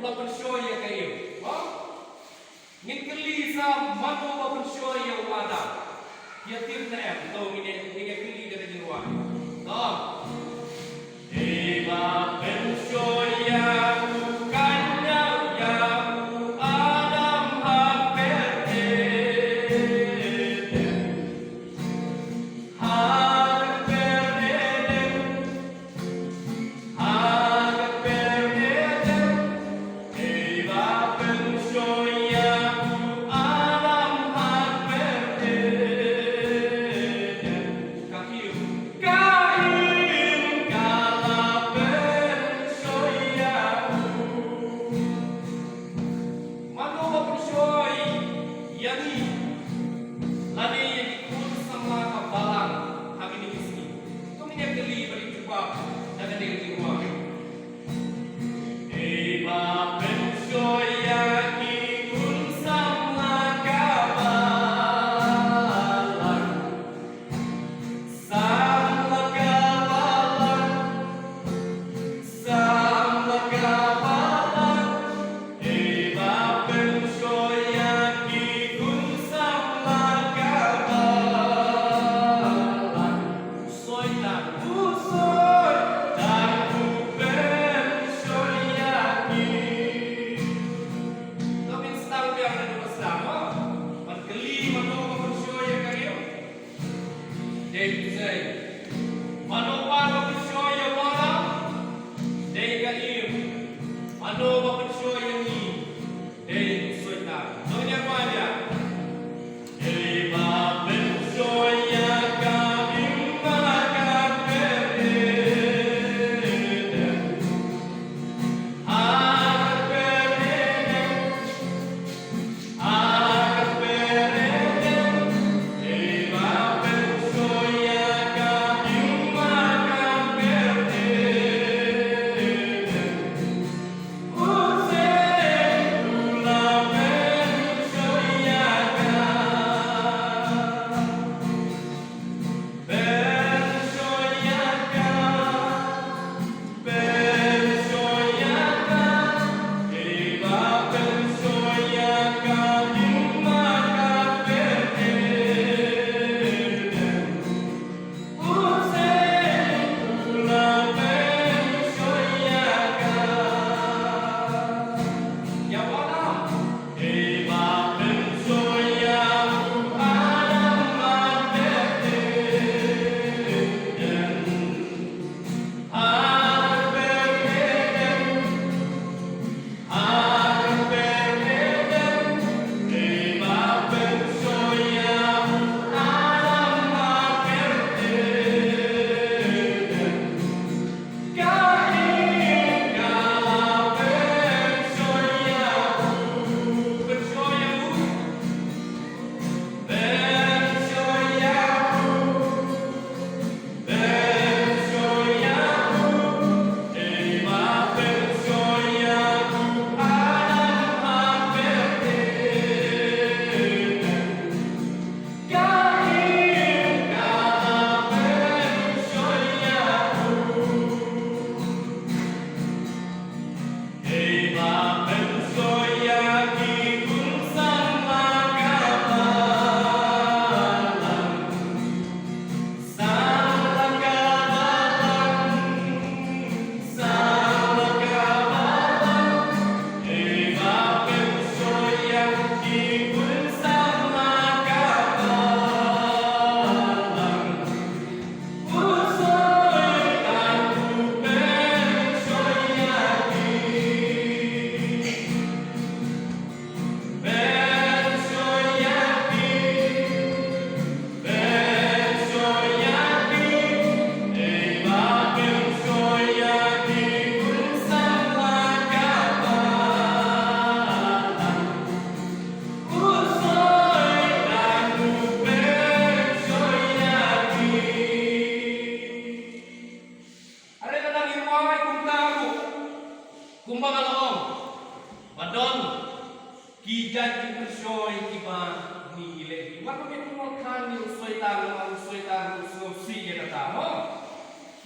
bapersoya kayo. Ngin kali sa mano bapersoya wada. Yatir na em, ito ngin dari ruang. Eva pensoya kanya ya Adam haperte.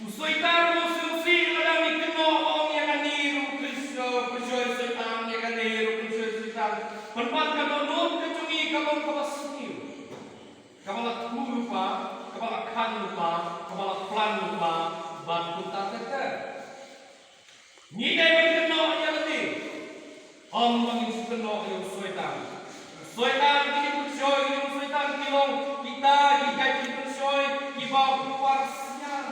Usoy taro, susi, madami kano, ang yan ang niru, Kristo, Kristo, soitan. Penpan kanonun kecungi kabon kabasuniu. Kabala lupa, kabala kan lupa, kabala plan lupa, ban kunta tete. Ni dai berkeno ya lebih. Om bangin sukeno yo soitan. Soitan kini bersoy, yo soitan kilong kita dikai bersoy, kiba keluar siang.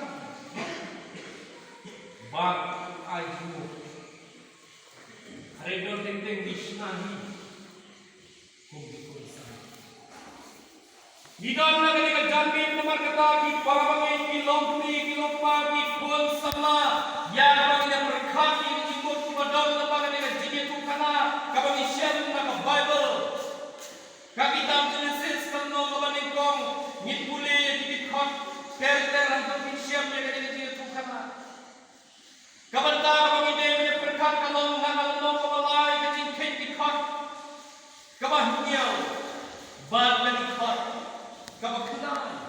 Bak ayu. Redon tenteng disnahi. Hidam na ketika jamin nomor ketagi parabangin kilong pagi pun sama ya kabangin berkati ikut padam lembaga dengan jinya tukana kabangin share na ka Bible kakitam Genesis kano kabangin kong ngit bule dikot ter-teran kabangin share dengan jinya tukana kabanta kabangin dia berkat kalau nangalno kabalai kecing ken dikot kabah niau bad na dikot kabaklan.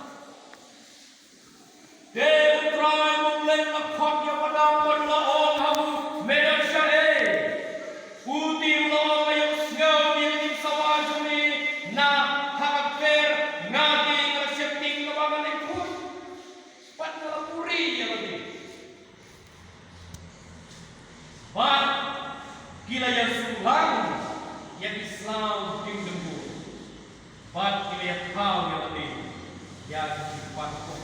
Dia try memulai nakot yang pada perlaon hamu medan syare. Putih ulang ayam sengau yang di sawah jumi na hakper ngadi ngasepting kebangan ikut. Pat ngalapuri ya lagi. Pat gila yang sulang yang Islam tingdemu. Pat gila yang kau yang lebih. Ya cepat kok.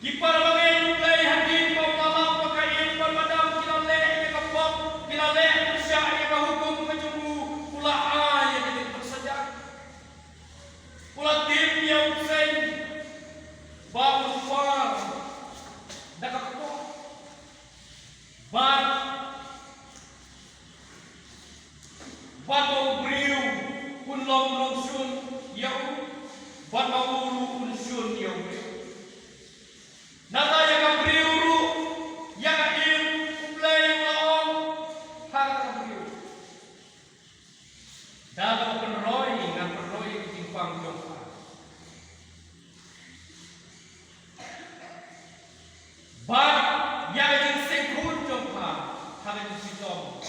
Kipar bangen mulai hadir pemalam pakai permadam kita leh ke pop kita leh bersya ke hukum kejemu pula ayat yang bersaja. Pula tim yang usai bau far dak kok. Ban bau briu pun long sun yau ban maulu unsun yang nata yang briuru yang im kumlai laong har briu dalam penroy ngan penroy timpang jongka ban yang sengkun jongka kalian sitom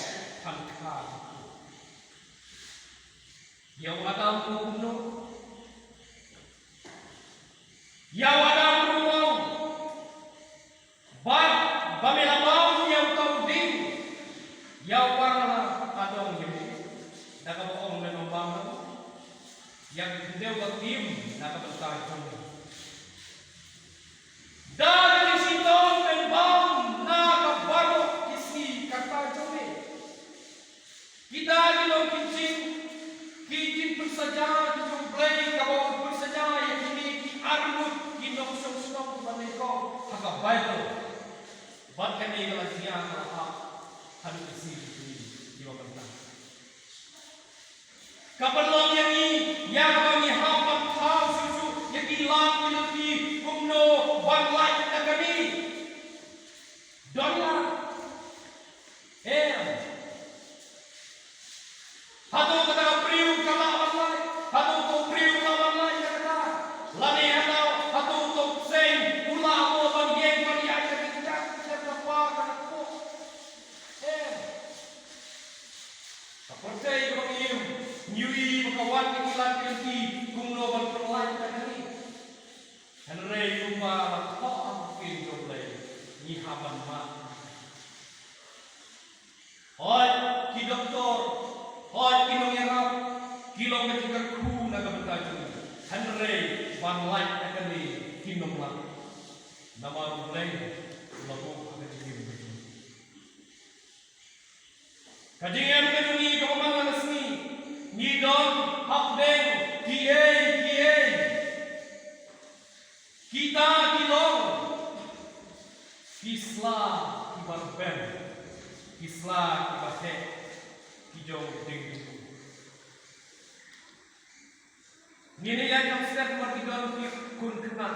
tanka yang adam kuno yang ada ruang, bab bamilamau yang tauding, yang warna adong jadi, nak bohong dan membangun, yang kedua bertim, nak bertajam. Dan situ membang, nak baru isi kata jome. Kita bilang kincin bersaja, dijumpai kau bersaja yang ini armut. Kinong song baneko haka Bible bahkan ni kalau siang harus isi di waktu kapalong yang ini yang kami hapat hal susu yang hilang ilki kumno banlai nakani dollar hatu kata priu kala banlai hatu ko priu kala banlai kata lani hatu hatu to sen ula mo bang yeng bang ya kita siapa kan ko seperti bang yeng nyui bakawan ikilan kilti kumno bang perlai kani henre lupa ko akin doble ni haban ma hoy ki doktor hoy kinong yarap kilong ketika ku naga bertajung henre ban light akali kinong lang nama mulai labu akan dikim kajingan kajungi kapamangan asni ngidon hapdeng kiye kita kilong kisla kibarben kisla kibahek kijong dengku ngini yang step markidon kun kena